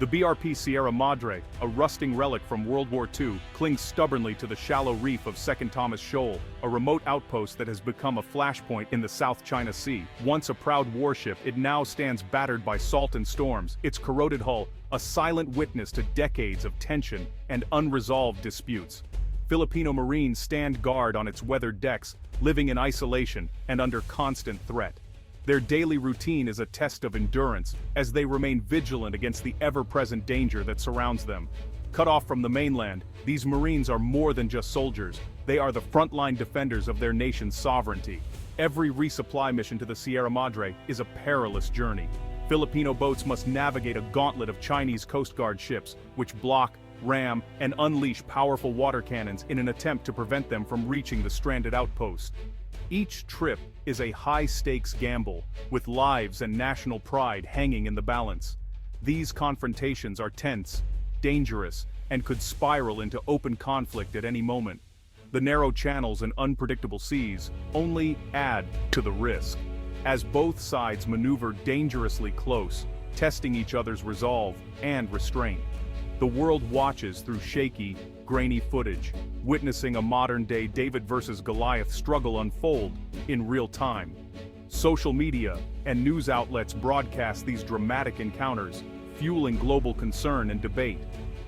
The BRP Sierra Madre, a rusting relic from World War II, clings stubbornly to the shallow reef of Second Thomas Shoal, a remote outpost that has become a flashpoint in the South China Sea. Once a proud warship, it now stands battered by salt and storms, its corroded hull, a silent witness to decades of tension and unresolved disputes. Filipino Marines stand guard on its weathered decks, living in isolation and under constant threat. Their daily routine is a test of endurance, as they remain vigilant against the ever-present danger that surrounds them. Cut off from the mainland, these Marines are more than just soldiers. They are the frontline defenders of their nation's sovereignty. Every resupply mission to the Sierra Madre is a perilous journey. Filipino boats must navigate a gauntlet of Chinese Coast Guard ships, which block, ram, and unleash powerful water cannons in an attempt to prevent them from reaching the stranded outpost. Each trip is a high-stakes gamble, with lives and national pride hanging in the balance. These confrontations are tense, dangerous, and could spiral into open conflict at any moment. The narrow channels and unpredictable seas only add to the risk, as both sides maneuver dangerously close, testing each other's resolve and restraint. The world watches through shaky, grainy footage, witnessing a modern-day David versus Goliath struggle unfold in real time. Social media and news outlets broadcast these dramatic encounters, fueling global concern and debate.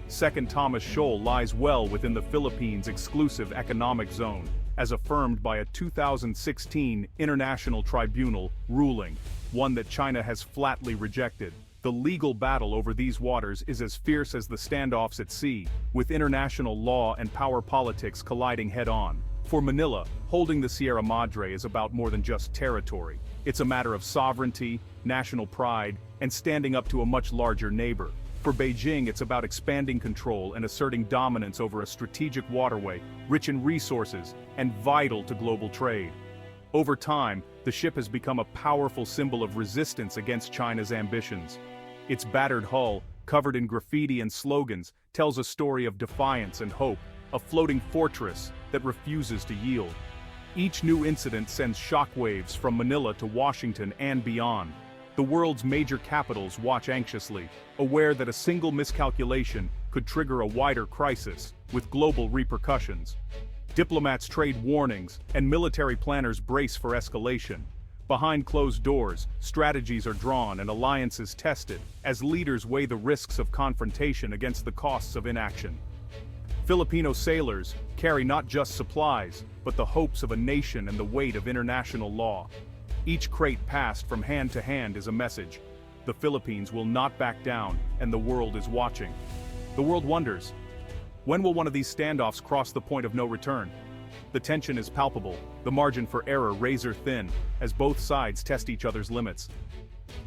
Second Thomas Shoal lies well within the Philippines' exclusive economic zone, as affirmed by a 2016 International Tribunal ruling, one that China has flatly rejected. The legal battle over these waters is as fierce as the standoffs at sea, with international law and power politics colliding head-on. For Manila, holding the Sierra Madre is about more than just territory. It's a matter of sovereignty, national pride, and standing up to a much larger neighbor. For Beijing, it's about expanding control and asserting dominance over a strategic waterway, rich in resources, and vital to global trade. Over time, the ship has become a powerful symbol of resistance against China's ambitions. Its battered hull, covered in graffiti and slogans, tells a story of defiance and hope, a floating fortress that refuses to yield. Each new incident sends shockwaves from Manila to Washington and beyond. The world's major capitals watch anxiously, aware that a single miscalculation could trigger a wider crisis, with global repercussions. Diplomats trade warnings, and military planners brace for escalation. Behind closed doors, strategies are drawn and alliances tested, as leaders weigh the risks of confrontation against the costs of inaction. Filipino sailors carry not just supplies, but the hopes of a nation and the weight of international law. Each crate passed from hand to hand is a message. The Philippines will not back down, and the world is watching. The world wonders, when will one of these standoffs cross the point of no return? The tension is palpable, the margin for error razor-thin, as both sides test each other's limits.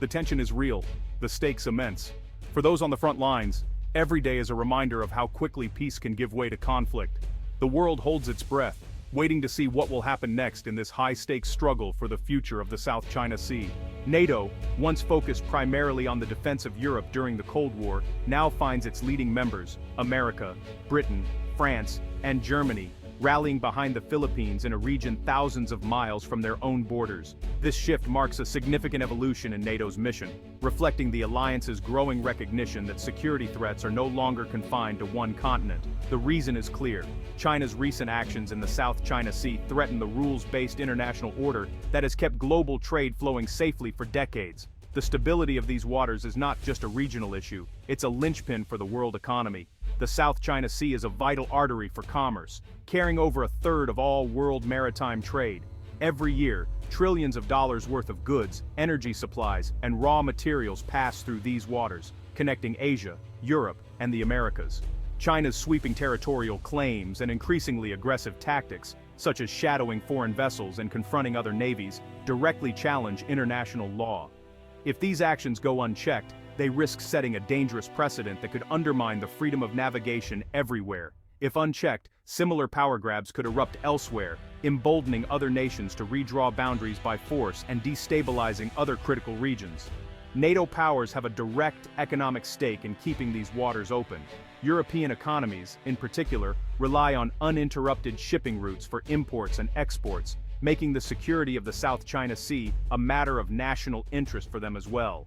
The tension is real, the stakes immense. For those on the front lines, every day is a reminder of how quickly peace can give way to conflict. The world holds its breath, waiting to see what will happen next in this high-stakes struggle for the future of the South China Sea. NATO, once focused primarily on the defense of Europe during the Cold War, now finds its leading members, America, Britain, France, and Germany, rallying behind the Philippines in a region thousands of miles from their own borders. This shift marks a significant evolution in NATO's mission, reflecting the alliance's growing recognition that security threats are no longer confined to one continent. The reason is clear. China's recent actions in the South China Sea threaten the rules-based international order that has kept global trade flowing safely for decades. The stability of these waters is not just a regional issue, it's a linchpin for the world economy. The South China Sea is a vital artery for commerce, carrying over a third of all world maritime trade. Every year, trillions of dollars worth of goods, energy supplies, and raw materials pass through these waters, connecting Asia, Europe, and the Americas. China's sweeping territorial claims and increasingly aggressive tactics, such as shadowing foreign vessels and confronting other navies, directly challenge international law. If these actions go unchecked, they risk setting a dangerous precedent that could undermine the freedom of navigation everywhere. If unchecked, similar power grabs could erupt elsewhere, emboldening other nations to redraw boundaries by force and destabilizing other critical regions. NATO powers have a direct economic stake in keeping these waters open. European economies, in particular, rely on uninterrupted shipping routes for imports and exports, making the security of the South China Sea a matter of national interest for them as well.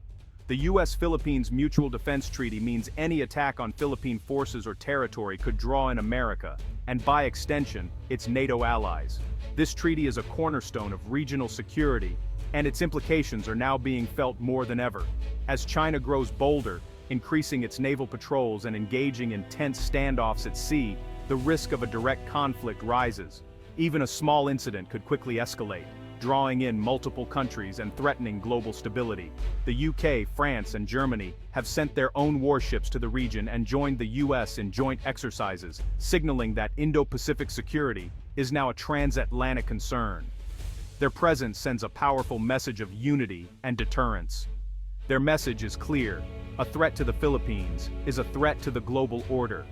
The US-Philippines Mutual Defense Treaty means any attack on Philippine forces or territory could draw in America, and by extension, its NATO allies. This treaty is a cornerstone of regional security, and its implications are now being felt more than ever. As China grows bolder, increasing its naval patrols and engaging in tense standoffs at sea, the risk of a direct conflict rises. Even a small incident could quickly escalate, drawing in multiple countries and threatening global stability. The UK, France, and Germany have sent their own warships to the region and joined the US in joint exercises, signaling that Indo-Pacific security is now a transatlantic concern. Their presence sends a powerful message of unity and deterrence. Their message is clear: a threat to the Philippines is a threat to the global order.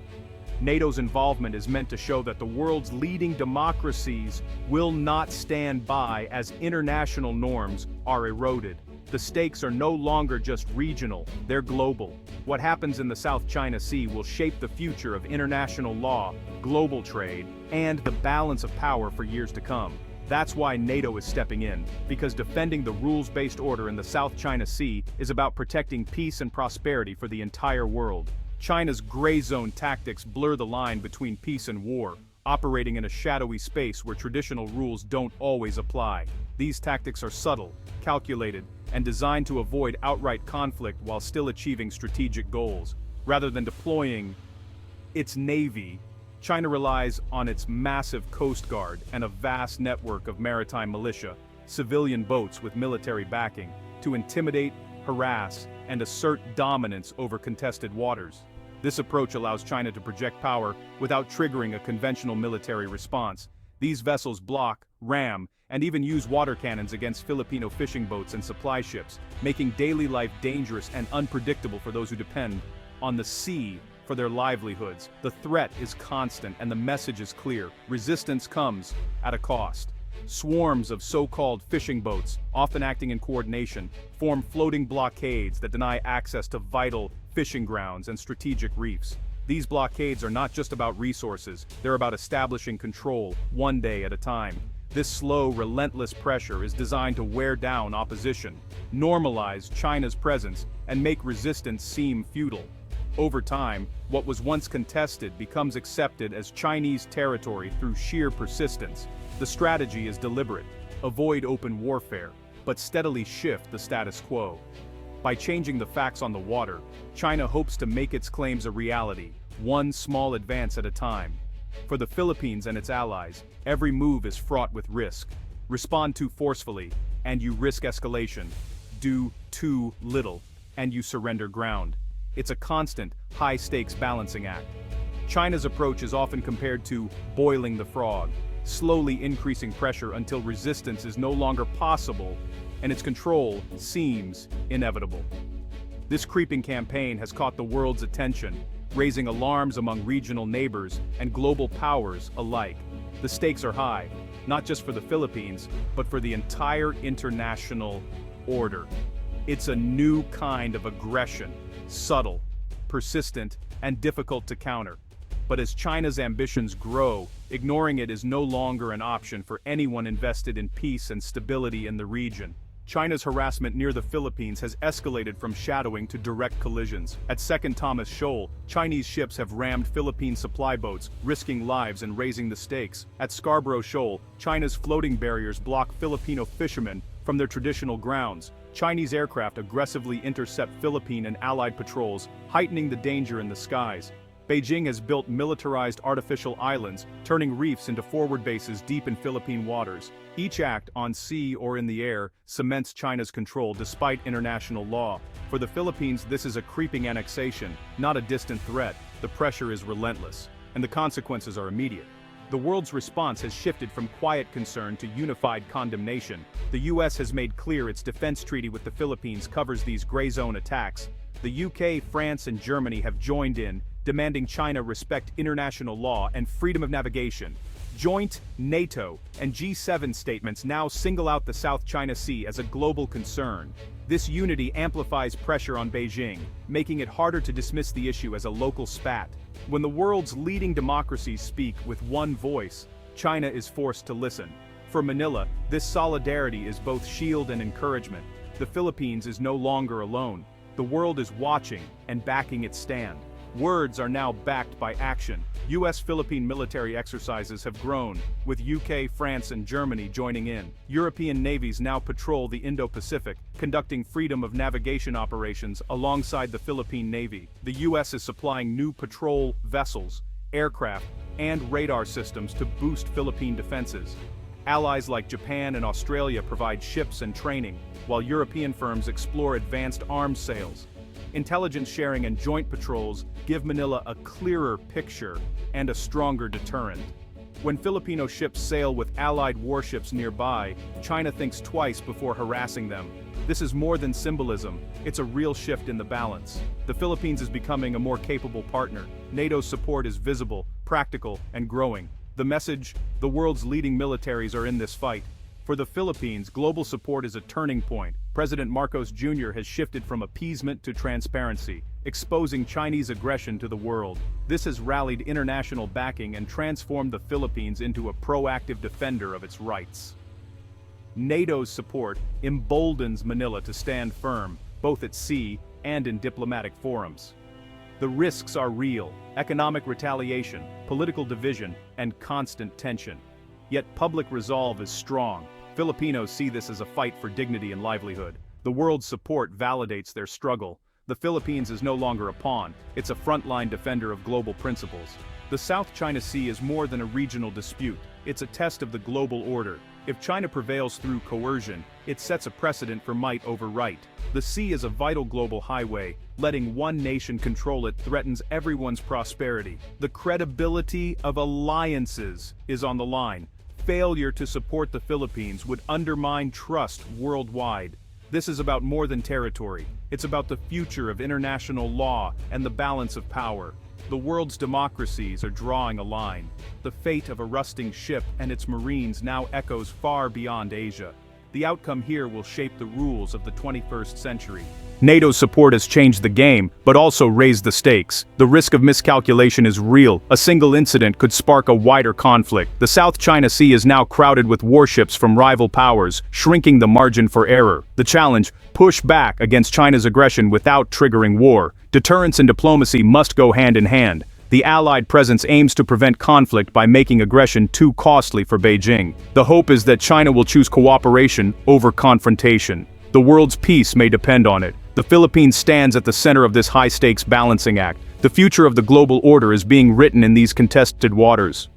NATO's involvement is meant to show that the world's leading democracies will not stand by as international norms are eroded. The stakes are no longer just regional, they're global. What happens in the South China Sea will shape the future of international law, global trade, and the balance of power for years to come. That's why NATO is stepping in, because defending the rules-based order in the South China Sea is about protecting peace and prosperity for the entire world. China's gray zone tactics blur the line between peace and war, operating in a shadowy space where traditional rules don't always apply. These tactics are subtle, calculated, and designed to avoid outright conflict while still achieving strategic goals. Rather than deploying its navy, China relies on its massive coast guard and a vast network of maritime militia, civilian boats with military backing, to intimidate, harass, and assert dominance over contested waters. This approach allows China to project power without triggering a conventional military response. These vessels block, ram, and even use water cannons against Filipino fishing boats and supply ships, making daily life dangerous and unpredictable for those who depend on the sea for their livelihoods. The threat is constant and the message is clear: resistance comes at a cost. Swarms of so-called fishing boats, often acting in coordination, form floating blockades that deny access to vital fishing grounds and strategic reefs. These blockades are not just about resources, they're about establishing control, one day at a time. This slow, relentless pressure is designed to wear down opposition, normalize China's presence, and make resistance seem futile. Over time, what was once contested becomes accepted as Chinese territory through sheer persistence. The strategy is deliberate: avoid open warfare, but steadily shift the status quo. By changing the facts on the water, China hopes to make its claims a reality, one small advance at a time. For the Philippines and its allies, every move is fraught with risk. Respond too forcefully, and you risk escalation. Do too little, and you surrender ground. It's a constant, high-stakes balancing act. China's approach is often compared to boiling the frog, slowly increasing pressure until resistance is no longer possible and its control seems inevitable. This creeping campaign has caught the world's attention, raising alarms among regional neighbors and global powers alike. The stakes are high, not just for the Philippines, but for the entire international order. It's a new kind of aggression, subtle, persistent, and difficult to counter. But as China's ambitions grow, ignoring it is no longer an option for anyone invested in peace and stability in the region. China's harassment near the Philippines has escalated from shadowing to direct collisions. At Second Thomas Shoal, Chinese ships have rammed Philippine supply boats, risking lives and raising the stakes. At Scarborough Shoal, China's floating barriers block Filipino fishermen from their traditional grounds. Chinese aircraft aggressively intercept Philippine and Allied patrols, heightening the danger in the skies. Beijing has built militarized artificial islands, turning reefs into forward bases deep in Philippine waters. Each act, on sea or in the air, cements China's control despite international law. For the Philippines, this is a creeping annexation, not a distant threat. The pressure is relentless, and the consequences are immediate. The world's response has shifted from quiet concern to unified condemnation. The US has made clear its defense treaty with the Philippines covers these gray zone attacks. The UK, France, and Germany have joined in, demanding China respect international law and freedom of navigation. Joint NATO and G7 statements now single out the South China Sea as a global concern. This unity amplifies pressure on Beijing, making it harder to dismiss the issue as a local spat. When the world's leading democracies speak with one voice, China is forced to listen. For Manila, this solidarity is both shield and encouragement. The Philippines is no longer alone. The world is watching and backing its stand. Words are now backed by action. US-Philippine military exercises have grown, with UK, France, and Germany joining in. European navies now patrol the Indo-Pacific, conducting freedom of navigation operations alongside the Philippine Navy. The US is supplying new patrol vessels, aircraft, and radar systems to boost Philippine defenses. Allies like Japan and Australia provide ships and training, while European firms explore advanced arms sales. Intelligence sharing and joint patrols give Manila a clearer picture and a stronger deterrent. When Filipino ships sail with Allied warships nearby, China thinks twice before harassing them. This is more than symbolism, it's a real shift in the balance. The Philippines is becoming a more capable partner. NATO's support is visible, practical, and growing. The message: the world's leading militaries are in this fight. For the Philippines, global support is a turning point. President Marcos Jr. has shifted from appeasement to transparency, exposing Chinese aggression to the world. This has rallied international backing and transformed the Philippines into a proactive defender of its rights. NATO's support emboldens Manila to stand firm, both at sea and in diplomatic forums. The risks are real: economic retaliation, political division, and constant tension. Yet public resolve is strong. Filipinos see this as a fight for dignity and livelihood. The world's support validates their struggle. The Philippines is no longer a pawn, it's a frontline defender of global principles. The South China Sea is more than a regional dispute, it's a test of the global order. If China prevails through coercion, it sets a precedent for might over right. The sea is a vital global highway. Letting one nation control it threatens everyone's prosperity. The credibility of alliances is on the line. Failure to support the Philippines would undermine trust worldwide. This is about more than territory. It's about the future of international law and the balance of power. The world's democracies are drawing a line. The fate of a rusting ship and its marines now echoes far beyond Asia. The outcome here will shape the rules of the 21st century. NATO's support has changed the game, but also raised the stakes. The risk of miscalculation is real. A single incident could spark a wider conflict. The South China Sea is now crowded with warships from rival powers, shrinking the margin for error. The challenge: push back against China's aggression without triggering war. Deterrence and diplomacy must go hand in hand. The Allied presence aims to prevent conflict by making aggression too costly for Beijing. The hope is that China will choose cooperation over confrontation. The world's peace may depend on it. The Philippines stands at the center of this high-stakes balancing act. The future of the global order is being written in these contested waters.